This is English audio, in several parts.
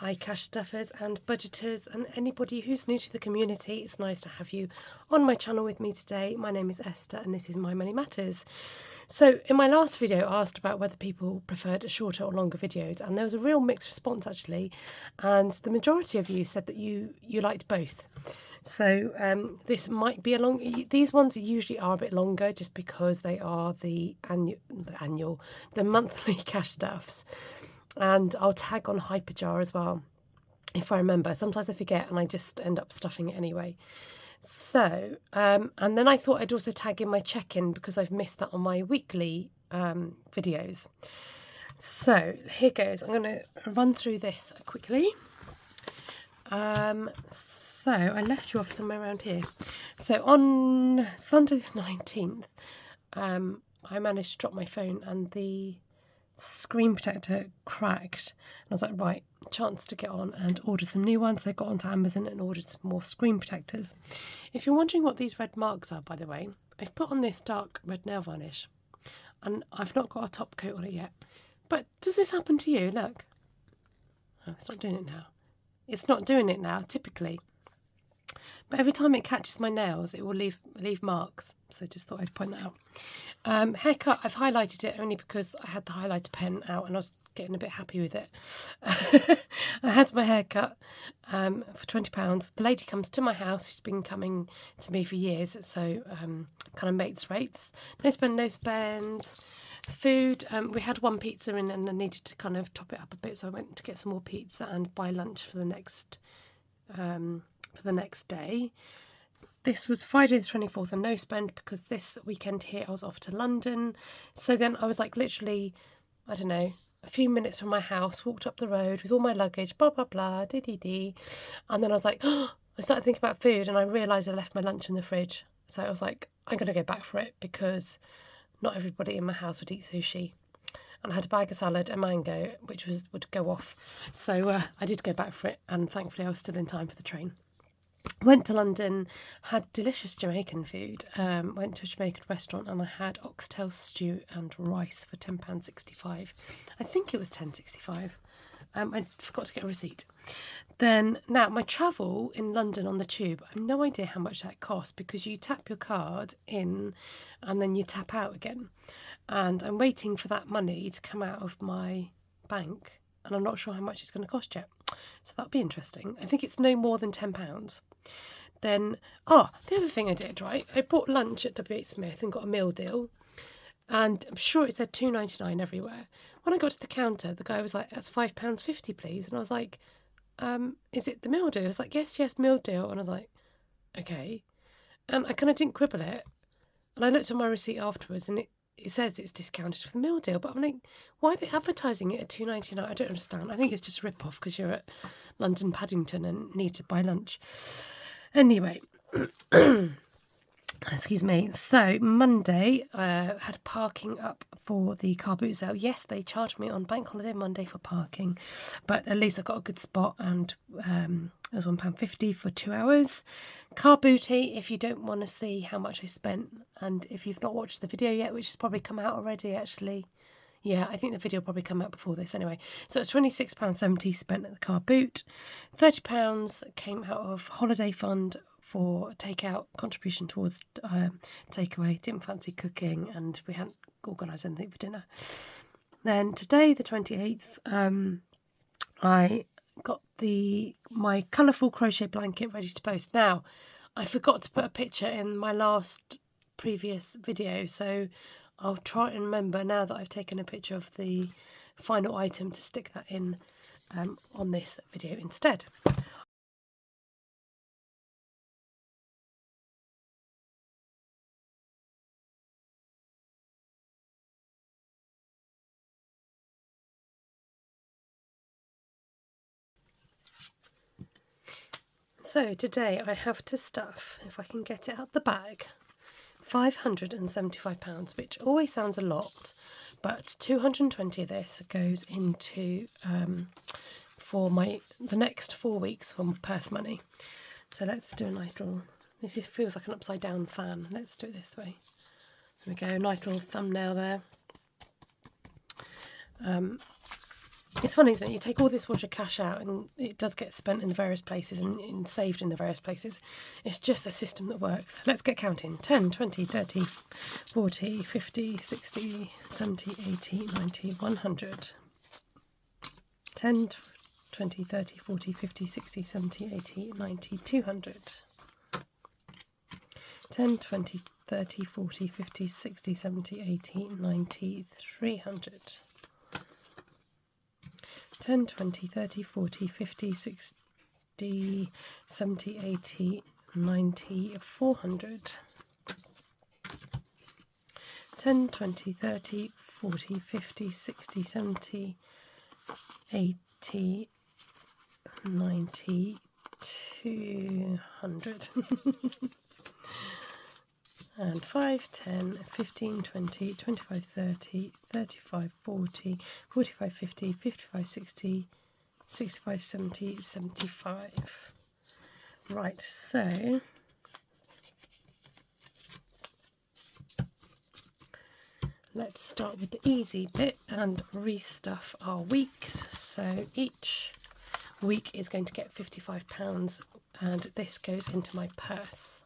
Hi cash stuffers and budgeters and anybody who's new to the community. It's nice to have you on my channel with me today. My name is Esther and this is My Money Matters. So in my last video I asked about whether people preferred shorter or longer videos, and there was a real mixed response actually, and the majority of you said that you liked both. So this might be these ones usually are a bit longer just because they are the monthly cash stuffs. And I'll tag on Hyperjar as well, if I remember. Sometimes I forget and I just end up stuffing it anyway. So, and then I thought I'd also tag in my check-in because I've missed that on my weekly videos. So, here goes. I'm going to run through this quickly. So, I left you off somewhere around here. So, on Sunday the 19th, I managed to drop my phone and the screen protector cracked. And I was like, right, chance to get on and order some new ones. So I got onto Amazon and ordered some more screen protectors. If you're wondering what these red marks are, by the way, I've put on this dark red nail varnish and I've not got a top coat on it yet. But does this happen to you? Look. Oh, it's not doing it now. It's not doing it now, typically. But every time it catches my nails, it will leave marks. So just thought I'd point that out. Haircut, I've highlighted it only because I had the highlighter pen out and I was getting a bit happy with it. I had my haircut for £20. The lady comes to my house. She's been coming to me for years. So kind of mates rates. No spend, no spend. Food, we had one pizza in and I needed to kind of top it up a bit. So I went to get some more pizza and buy lunch for the next day. This was Friday the 24th and no spend because this weekend here I was off to London. So then I was like literally, I don't know, a few minutes from my house, walked up the road with all my luggage, blah, blah, blah, dee. And then I was like, oh, I started thinking about food and I realised I left my lunch in the fridge. So I was like, I'm going to go back for it because not everybody in my house would eat sushi. And I had a bag of salad, a mango, which would go off. So I did go back for it and thankfully I was still in time for the train. Went to London, had delicious Jamaican food, went to a Jamaican restaurant and I had oxtail stew and rice for £10.65. I think it was £10.65. I forgot to get a receipt. Then, now, my travel in London on the tube, I have no idea how much that costs because you tap your card in and then you tap out again. And I'm waiting for that money to come out of my bank and I'm not sure how much it's going to cost yet. So that'll be interesting. I think it's no more than £10. Then, the other thing I did, right, I bought lunch at WH Smith and got a meal deal. And I'm sure it said £2.99 everywhere. When I got to the counter, the guy was like, that's £5.50, please. And I was like, is it the meal deal? He was like, yes, meal deal. And I was like, okay. And I kind of didn't quibble it. And I looked at my receipt afterwards and it says it's discounted for the meal deal. But I'm like, why are they advertising it at £2.99? I don't understand. I think it's just a rip-off because you're at London Paddington and need to buy lunch. Anyway, excuse me. So Monday, had parking up for the car boot sale. Yes, they charged me on Bank Holiday Monday for parking, but at least I got a good spot and it was £1.50 for 2 hours. Car booty, if you don't want to see how much I spent, and if you've not watched the video yet, which has probably come out already actually. Yeah, I think the video will probably come out before this anyway. So it's £26.70 spent at the car boot. £30 came out of holiday fund for takeout, contribution towards takeaway. Didn't fancy cooking and we hadn't organised anything for dinner. Then today, the 28th, I got my colourful crochet blanket ready to post. Now, I forgot to put a picture in my previous video, so I'll try and remember now that I've taken a picture of the final item to stick that in on this video instead. So today I have to stuff, if I can get it out the bag, £575, which always sounds a lot, but 220 of this goes into for the next 4 weeks for purse money. So let's do a nice little, feels like an upside down fan. Let's do it this way. There we go, nice little thumbnail there. It's funny, isn't it? You take all this wad of cash out and it does get spent in the various places and saved in the various places. It's just a system that works. Let's get counting. 10, 20, 30, 40, 50, 60, 70, 80, 90, 100. 10, 20, 30, 40, 50, 60, 70, 80, 90, 200. 10, 20, 30, 40, 50, 60, 70, 80, 90, 300. 10, 20, 30, 40, 50, 60, 70, 80, 90, 400. 10, 20, 30, 40, 50, 60, 70, 80, 90, 200. And 5, 10, 15, 20, 25, 30, 35, 40, 45, 50, 55, 60, 65, 70, 75. Right, so let's start with the easy bit and restuff our weeks. So each week is going to get £55 and this goes into my purse.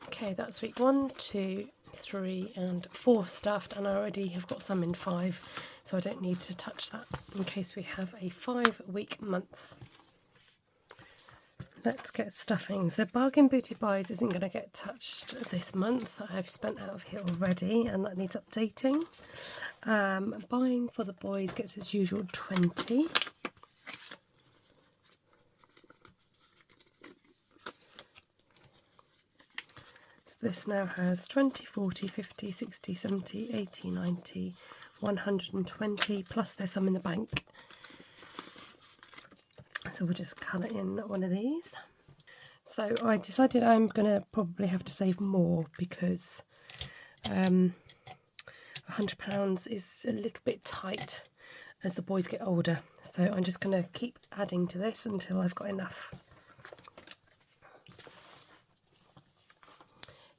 Okay, that's week 1, 2, 3 and 4 stuffed, and I already have got some in 5, so I don't need to touch that in case we have a 5-week month. Let's get stuffing. So Bargain Booty Buys isn't going to get touched this month. I've spent out of here already and that needs updating. Buying for the boys gets as usual 20. This now has 20, 40, 50, 60, 70, 80, 90, 120, plus there's some in the bank. So we'll just colour in one of these. So I decided I'm going to probably have to save more because £100 is a little bit tight as the boys get older. So I'm just going to keep adding to this until I've got enough.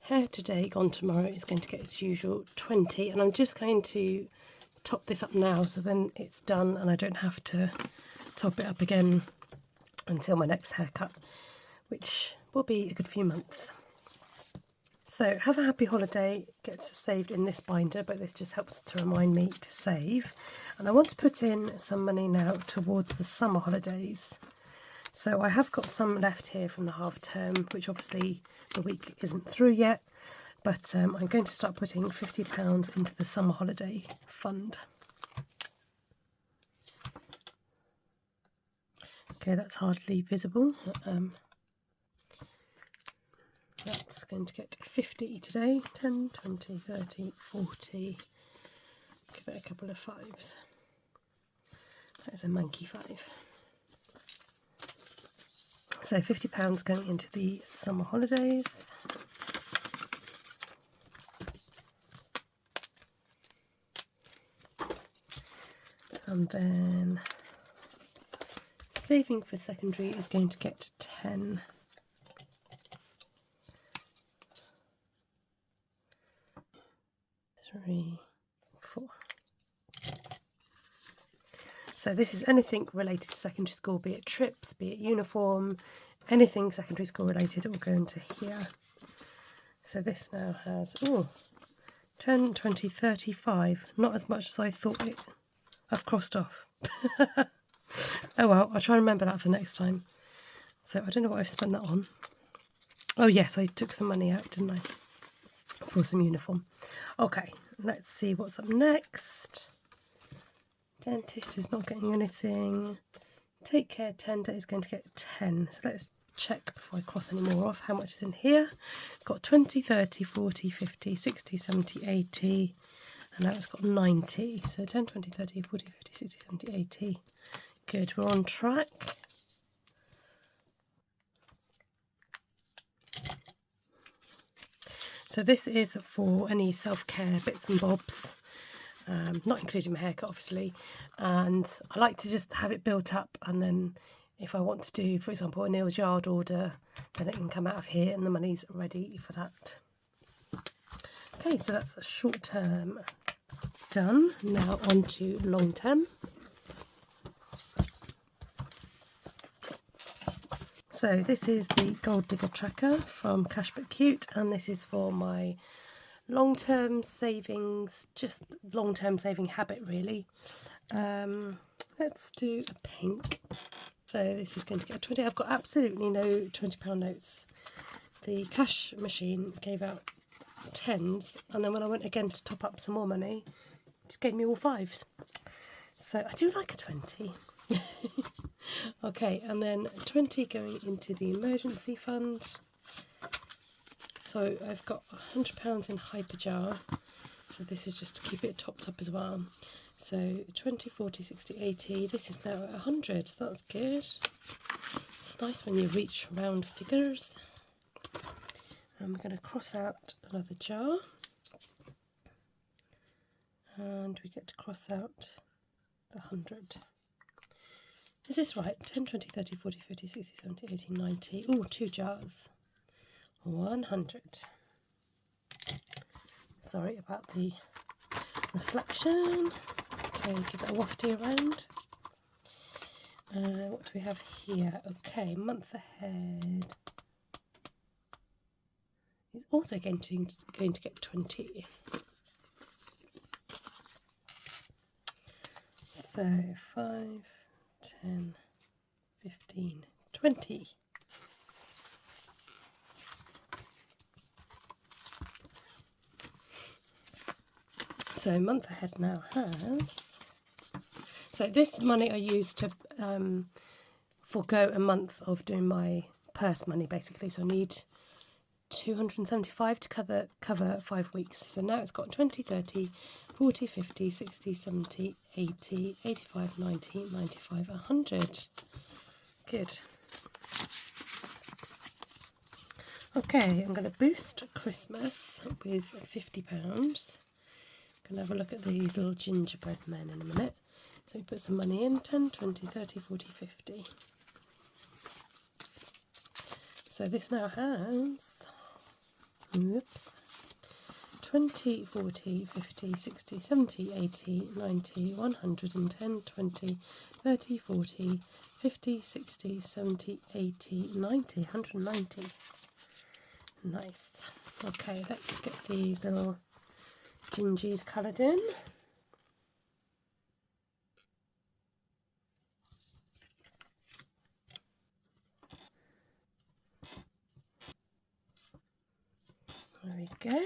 Hair today, gone tomorrow is going to get its usual 20, and I'm just going to top this up now so then it's done and I don't have to top it up again until my next haircut, which will be a good few months. So Have a Happy Holiday gets saved in this binder, but this just helps to remind me to save. And I want to put in some money now towards the summer holidays. So I have got some left here from the half term, which obviously the week isn't through yet, but I'm going to start putting £50 into the summer holiday fund. Okay, that's hardly visible. That's going to get 50 today. 10, 20, 30, 40. Give it a couple of 5s. That is a monkey 5. So £50 going into the summer holidays. And then saving for secondary is going to get 10. Three, 4. So this is anything related to secondary school, be it trips, be it uniform, anything secondary school related, it will go into here. So this now has 10, 20, 35. Not as much as I thought I've crossed off. Oh well, I'll try and remember that for next time. So I don't know what I've spent that on. Oh yes, I took some money out, didn't I? For some uniform. Okay, let's see what's up next. Dentist is not getting anything. Take Care Tender is going to get 10. So let's check before I cross any more off how much is in here. Got 20, 30, 40, 50, 60, 70, 80. And now it's got 90. So 10, 20, 30, 40, 50, 60, 70, 80. Good, we're on track. So this is for any self-care bits and bobs. not including my haircut obviously, and I like to just have it built up, and then if I want to do, for example, a nails yard order, then it can come out of here and the money's ready for that. Okay, so that's a short term done. Now on to long term. So this is the Gold Digger Tracker from Cashbook Cute, and this is for my long-term savings, just long-term saving habit really. Let's do a pink. So this is going to get a 20. I've got absolutely no £20 notes. The cash machine gave out 10s, and then when I went again to top up some more money, it just gave me all 5s. So I do like a 20. Okay, and then 20 going into the emergency fund. So I've got £100 in Hyperjar, so this is just to keep it topped up as well. So 20, 40, 60, 80, this is now at 100, so that's good. It's nice when you reach round figures. And we're going to cross out another jar. And we get to cross out the 100. Is this right? 10, 20, 30, 40, 50, 60, 70, 80, 90. Oh, 2 jars. 100. Sorry about the reflection. Okay, give it a wafty around. What do we have here? Okay, month ahead. It's also going to get 20. So 5, 10, 15, 20. So month ahead now has, so this money I use to forego a month of doing my purse money basically, so I need 275 to cover 5 weeks. So now it's got 20, 30, 40, 50, 60, 70, 80, 85, 90, 95, 100. Good. Okay, I'm going to boost Christmas with £50. Going to have a look at these little gingerbread men in a minute. So we put some money in, 10, 20, 30, 40, 50. So this now has, oops, 20, 40, 50, 60, 70, 80, 90, 110, 20, 30, 40, 50, 60, 70, 80, 90, 190. Nice. Okay, let's get these little gingies coloured in. There we go.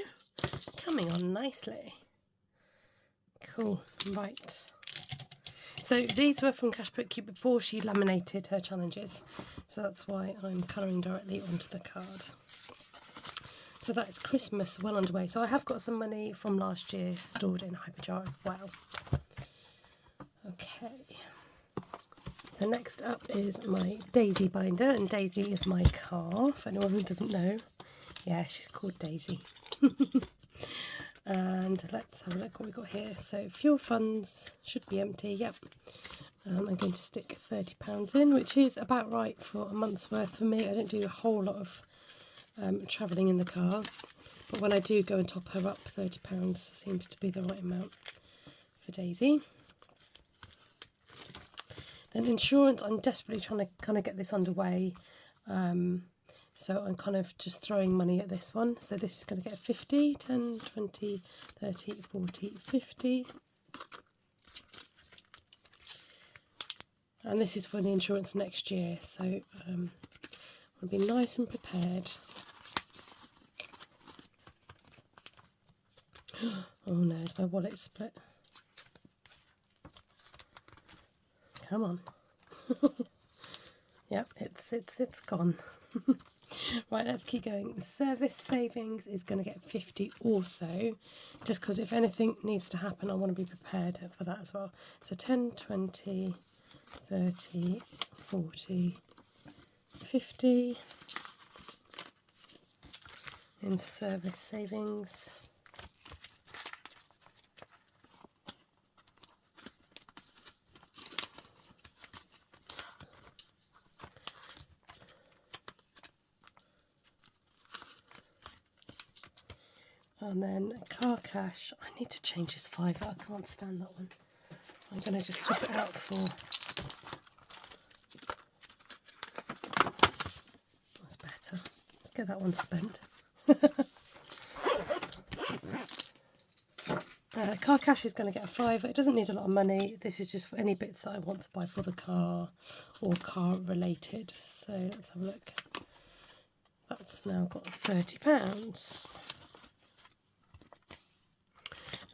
Coming on nicely. Cool. Right. So these were from Cashbook Cute before she laminated her challenges. So that's why I'm colouring directly onto the card. So that's Christmas well underway. So I have got some money from last year stored in Hyperjar as well. Okay. So next up is my Daisy binder, and Daisy is my car, if anyone who doesn't know. Yeah, she's called Daisy. And let's have a look what we've got here. So fuel funds should be empty, yep. I'm going to stick £30 in, which is about right for a month's worth for me. I don't do a whole lot of travelling in the car, but when I do go and top her up, £30 seems to be the right amount for Daisy. Then insurance, I'm desperately trying to kind of get this underway, so I'm kind of just throwing money at this one. So this is going to get 50, 10, 20, 30, 40, 50. And this is for the insurance next year, so I'll be nice and prepared. Oh no, is my wallet split? Come on. Yep, it's gone. Right, let's keep going. The service savings is going to get 50 also, just because if anything needs to happen, I want to be prepared for that as well. So 10, 20, 30, 40, 50 in service savings. And then car cash. I need to change this fiver. I can't stand that one. I'm going to just swap it out for... That's better. Let's get that one spent. Car cash is going to get a fiver. It doesn't need a lot of money. This is just for any bits that I want to buy for the car or car related. So let's have a look. That's now got £30.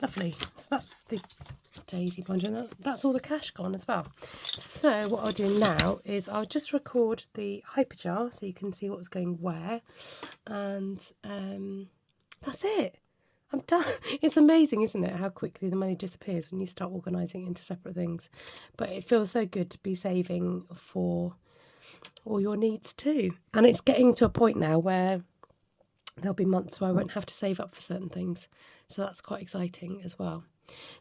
Lovely. So that's the daisy binder, and that's all the cash gone as well. So what I'll do now is I'll just record the hyperjar so you can see what's going where, and that's it. I'm done. It's amazing, isn't it, how quickly the money disappears when you start organising it into separate things. But it feels so good to be saving for all your needs too. And it's getting to a point now where there'll be months where I won't have to save up for certain things. So that's quite exciting as well.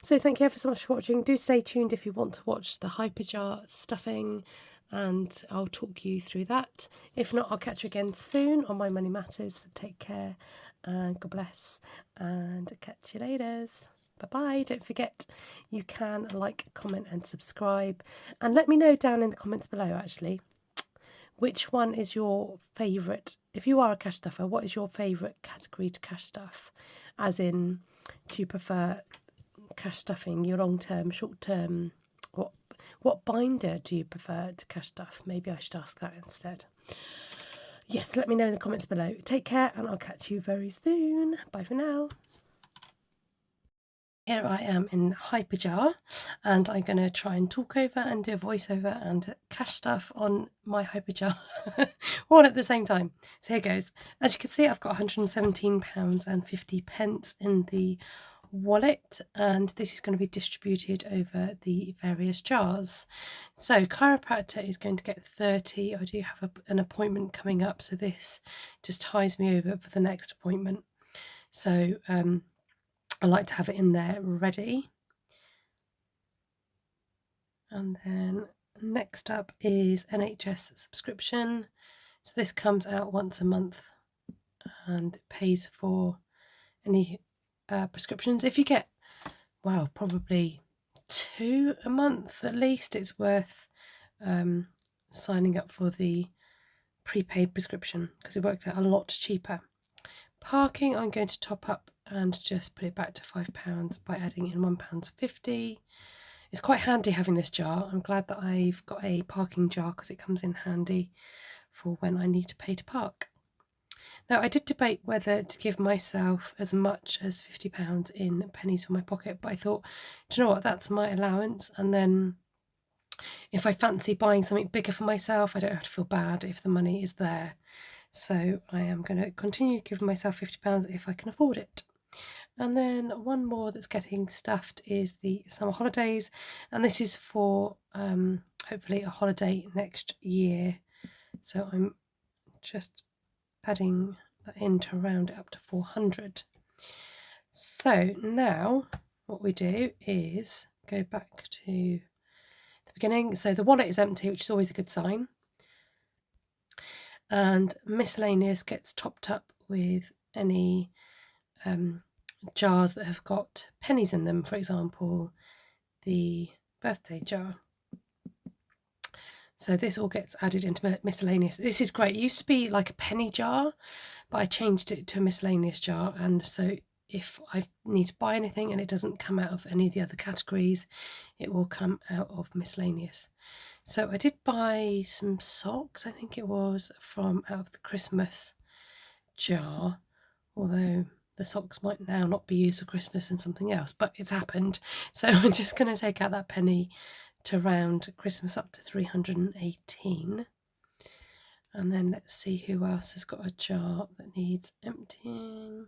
So thank you ever so much for watching. Do stay tuned if you want to watch the hyperjar stuffing, and I'll talk you through that. If not, I'll catch you again soon on My Money Matters. Take care and God bless, and catch you later. Bye-bye. Don't forget, you can like, comment and subscribe, and let me know down in the comments below actually which one is your favourite. If you are a cash stuffer, what is your favourite category to cash stuff? As in, do you prefer cash stuffing, your long-term, short-term? What binder do you prefer to cash stuff? Maybe I should ask that instead. Yes, let me know in the comments below. Take care, and I'll catch you very soon. Bye for now. Here I am in hyperjar, and I'm going to try and talk over and do a voiceover and cash stuff on my hyperjar all at the same time. So here goes. As you can see, I've got £117.50 in the wallet, and this is going to be distributed over the various jars. So chiropractor is going to get 30. I do have an appointment coming up, so this just ties me over for the next appointment. So I like to have it in there ready. And then next up is NHS subscription. So this comes out once a month and it pays for any prescriptions. If you get, well, probably 2 a month at least, it's worth signing up for the prepaid prescription because it works out a lot cheaper. Parking, I'm going to top up and just put it back to £5 by adding in £1.50. It's quite handy having this jar. I'm glad that I've got a parking jar because it comes in handy for when I need to pay to park. Now, I did debate whether to give myself as much as £50 in pennies for my pocket, but I thought, do you know what, that's my allowance, and then if I fancy buying something bigger for myself, I don't have to feel bad if the money is there. So I am going to continue giving myself £50 if I can afford it. And then one more that's getting stuffed is the summer holidays, and this is for hopefully a holiday next year. So I'm just adding that in to round it up to 400. So now what we do is go back to the beginning. So the wallet is empty, which is always a good sign. And miscellaneous gets topped up with any jars that have got pennies in them, for example, the birthday jar. So this all gets added into miscellaneous. This is great. It used to be like a penny jar, but I changed it to a miscellaneous jar, and so if I need to buy anything and it doesn't come out of any of the other categories, it will come out of miscellaneous. So I did buy some socks, I think it was, from out of the Christmas jar, although the socks might now not be used for Christmas and something else, but it's happened. So I'm just going to take out that penny to round Christmas up to 318. And then let's see who else has got a jar that needs emptying.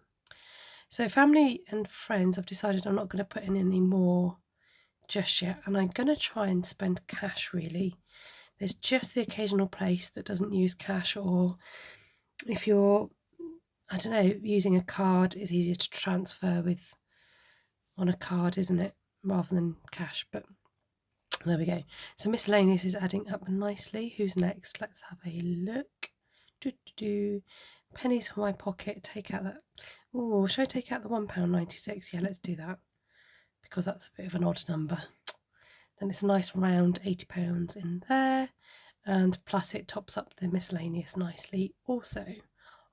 So family and friends, I've decided I'm not going to put in any more just yet, and I'm going to try and spend cash really. There's just the occasional place that doesn't use cash, or if you're, I don't know, using a card, it's easier to transfer with on a card, isn't it, rather than cash. But there we go. So miscellaneous is adding up nicely. Who's next? Let's have a look. pennies for my pocket, take out that. Oh, should I take out the £1.96? Yeah, let's do that, because that's a bit of an odd number. Then it's a nice round £80 in there, and plus it tops up the miscellaneous nicely also.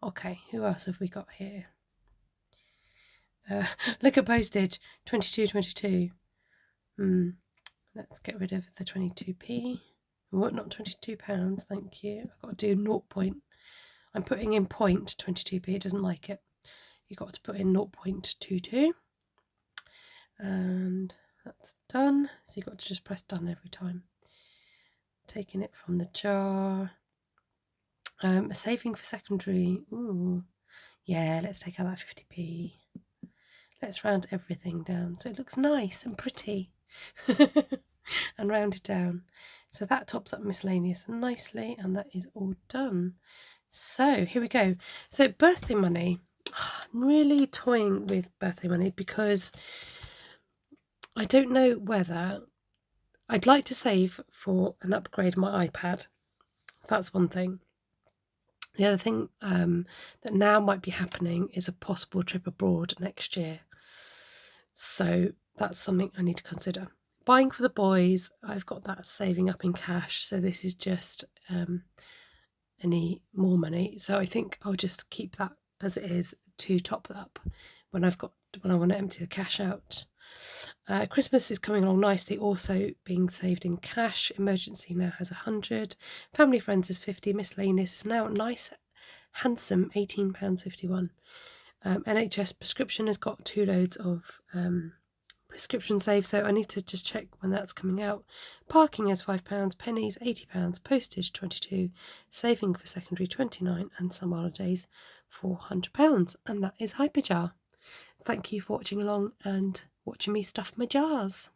Okay, who else have we got here? Look at postage, 22.22. Let's get rid of the 22p. What, not £22, thank you. I've got to do 0. I'm putting in 22p, it doesn't like it. You've got to put in 0.22. And that's done. So you've got to just press done every time. Taking it from the jar. A saving for secondary. Ooh. Yeah, let's take out that 50p. Let's round everything down so it looks nice and pretty. And round it down. So that tops up miscellaneous nicely, and that is all done. So here we go. So birthday money. I'm really toying with birthday money because I don't know whether I'd like to save for an upgrade of my iPad. That's one thing. The other thing that now might be happening is a possible trip abroad next year. So that's something I need to consider. Buying for the boys, I've got that saving up in cash. So this is just any more money. So I think I'll just keep that as it is to top that up when I want to empty the cash out. Christmas is coming along nicely, also being saved in cash. Emergency now has 100. Family Friends is 50. Miscellaneous is now nice, handsome £18.51. NHS prescription has got 2 loads of prescription saved, so I need to just check when that's coming out. Parking has £5, pennies £80, postage 22, saving for secondary 29, and some holidays £400. And that is Hyperjar. Thank you for watching along and watching me stuff my jars.